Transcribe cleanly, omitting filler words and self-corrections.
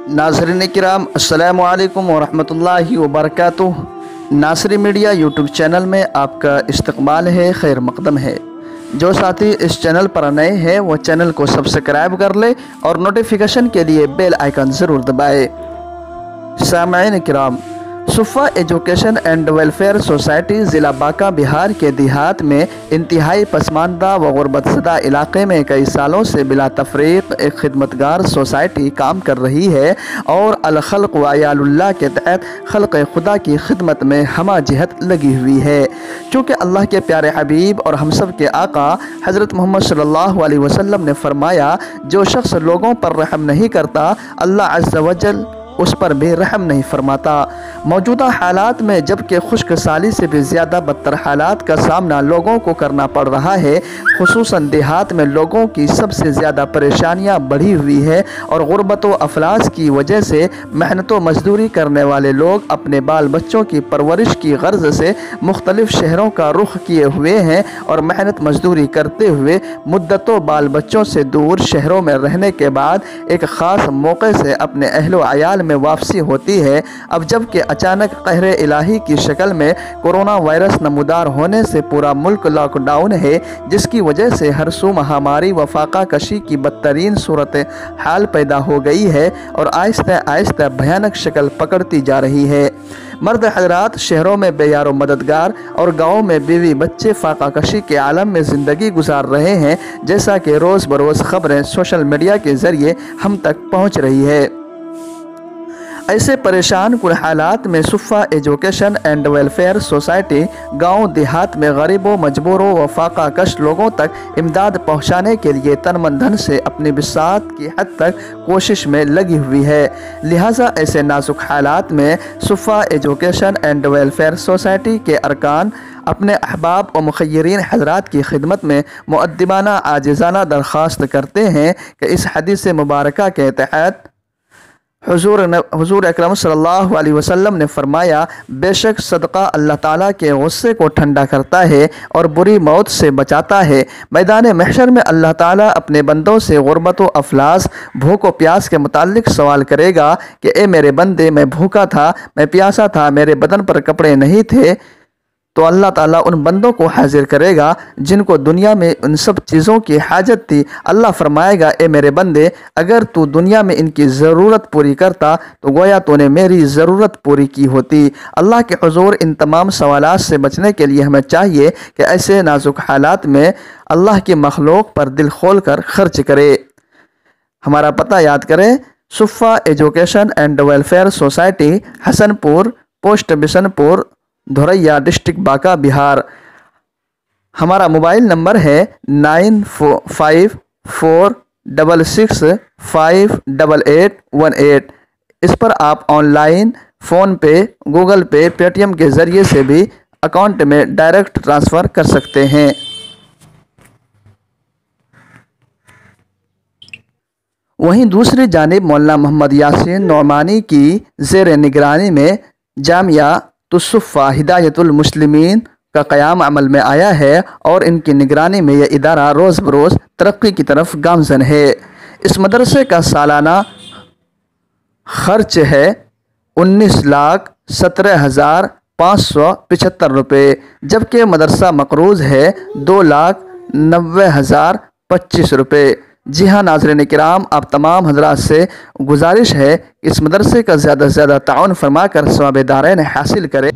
नाज़रीन किराम अस्सलामु अलैकुम वरहमतुल्लाहि वबरकातुह। नासरी मीडिया यूट्यूब चैनल में आपका इस्तकबाल है, खैर मकदम है। जो साथी इस चैनल पर नए हैं वो चैनल को सब्सक्राइब कर ले और नोटिफिकेशन के लिए बेल आइकन ज़रूर दबाए। सामईन किराम, सुफ़ा एजुकेशन एंड वेलफेयर सोसाइटी ज़िला बांका बिहार के देहात में इंतहाई पसमानदा व गुरबतज़दा इलाक़े में कई सालों से बिला तफ़रीक़ एक खिदमतगार सोसाइटी काम कर रही है और अल खल्क़ व अयालुल्लाह के तहत खल्क़ खुदा की खिदमत में हमा जहत लगी हुई है। चूँकि अल्लाह के प्यारे हबीब और हम सब के आका हज़रत मोहम्मद सल्लल्लाहु अलैहि वसल्लम ने फरमाया, जो शख्स लोगों पर रहम नहीं करता अल्लाह अज़्ज़ व जल उस पर भी रहम नहीं फरमाता। मौजूदा हालात में जबकि खुश्क साली से भी ज़्यादा बदतर हालात का सामना लोगों को करना पड़ रहा है, खुसूसन देहात में लोगों की सबसे ज़्यादा परेशानियां बढ़ी हुई है और गुर्बत व अफलास की वजह से मेहनत व मजदूरी करने वाले लोग अपने बाल बच्चों की परवरिश की गर्ज से मुख्तलिफ शहरों का रुख किए हुए हैं और मेहनत मजदूरी करते हुए मुद्दतों बाल बच्चों से दूर शहरों में रहने के बाद एक ख़ास मौके से अपने अहलो अयाल में वापसी होती है। अब जबकि अचानक कहरे इलाही की शक्ल में कोरोना वायरस नमूदार होने से पूरा मुल्क लॉकडाउन है, जिसकी वजह से हर सू महामारी व फाका कशी की बदतरीन सूरत हाल पैदा हो गई है और आहिस्ता आहिस्ता भयानक शक्ल पकड़ती जा रही है। मर्द हजरात शहरों में बेयारो मददगार और गाँव में बीवी बच्चे फाका कशी के आलम में ज़िंदगी गुजार रहे हैं, जैसा कि रोज़ बरोज़ खबरें सोशल मीडिया के ज़रिए हम तक पहुँच रही है। ऐसे परेशान कुल हालात में सुफ़ा एजुकेशन एंड वेलफेयर सोसाइटी गांव देहात में गरीबों मजबूरों व फाका कश लोगों तक इमदाद पहुंचाने के लिए तन मन धन से अपनी बिसात की हद तक कोशिश में लगी हुई है। लिहाजा ऐसे नाजुक हालात में सुफ़ा एजुकेशन एंड वेलफेयर सोसाइटी के अरकान अपने अहबाब व मुखय्यरीन हज़रात की खिदमत में मुअद्दिबाना आजिज़ाना दरख्वास्त करते हैं कि इस हदीस मुबारका के तहत हुज़ूर अकरम सल्लल्लाहु अलैहि वसल्लम ने फरमाया, बेशक सदका अल्लाह ताला के गुस्से को ठंडा करता है और बुरी मौत से बचाता है। मैदान महशर में अल्लाह ताला अपने बंदों से गुर्बत व अफलास, भूख व प्यास के मुताल्लिक सवाल करेगा कि ए मेरे बंदे, मैं भूखा था, मैं प्यासा था, मेरे बदन पर कपड़े नहीं थे। तो अल्लाह ताला उन बंदों को हाजिर करेगा जिनको दुनिया में उन सब चीज़ों की हाजत थी। अल्लाह फरमाएगा, ए मेरे बंदे, अगर तू दुनिया में इनकी ज़रूरत पूरी करता तो गोया तूने मेरी ज़रूरत पूरी की होती। अल्लाह के हुज़ूर इन तमाम सवालात से बचने के लिए हमें चाहिए कि ऐसे नाजुक हालात में अल्लाह की मखलूक पर दिल खोल कर खर्च करे। हमारा पता याद करें, Suffa education and welfare society, Hasanpur post Bishanpur, Dhoraiya, district Banka, Bihar. हमारा मोबाइल नंबर है 9446658818। इस पर आप online PhonePe, Google pay, Paytm के ज़रिए से भी अकाउंट में डायरेक्ट ट्रांसफ़र कर सकते हैं। वहीं दूसरी जानिब मौलाना मोहम्मद यासीन नौमानी की ज़ेर निगरानी में जामिया तुस्सुफ़ा हिदायतुल मुस्लिमीन का क़याम अमल में आया है और इनकी निगरानी में यह इदारा रोज़ बरोज़ तरक्की की तरफ गामज़न है। इस मदरसे का सालाना खर्च है 19,17,575 रुपये, जबकि मदरसा मक़रूज़ है 2,90,025 रुपये। जी हाँ नाज़रीन किराम, आप तमाम हज़रात से गुजारिश है इस मदरसे का ज़्यादा से ज़्यादा ताउन फरमा कर सवाब दारैन हासिल करें।